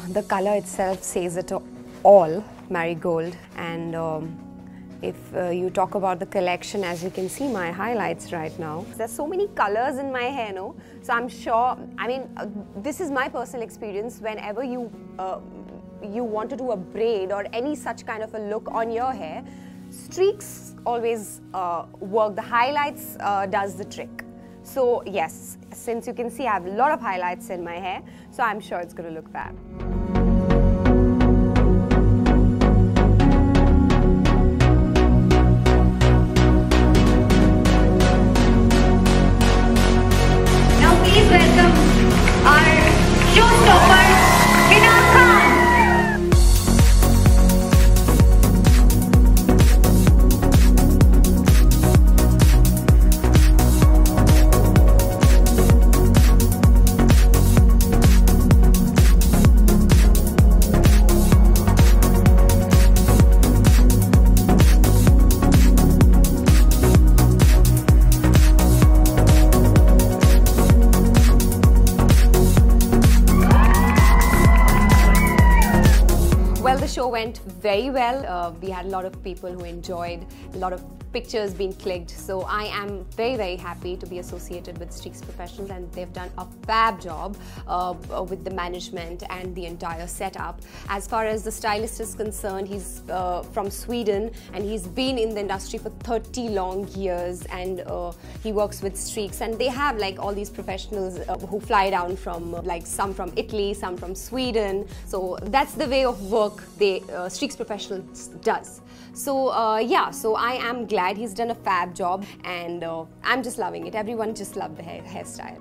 the color itself says it all, marigold. And if you talk about the collection, as you can see my highlights right now, there's so many colors in my hair, no? So I'm sure, I mean, this is my personal experience. Whenever you want to do a braid or any such kind of a look on your hair, Streax always work. The highlights does the trick. So yes, since you can see I have a lot of highlights in my hair, so I'm sure it's going to look fab. Now please welcome our showstopper, Hina Khan. Well, the show went very well. We had a lot of people who enjoyed, a lot of pictures being clicked. So I am very, very happy to be associated with Streax Professionals, and they've done a fab job with the management and the entire setup. As far as the stylist is concerned, he's from Sweden and he's been in the industry for 30 long years, and he works with Streax, and they have like all these professionals who fly down from like some from Italy, some from Sweden. So that's the way of work they Streax Professionals does. So yeah, so I am glad he's done a fab job, and I'm just loving it. Everyone just loved the hairstyle.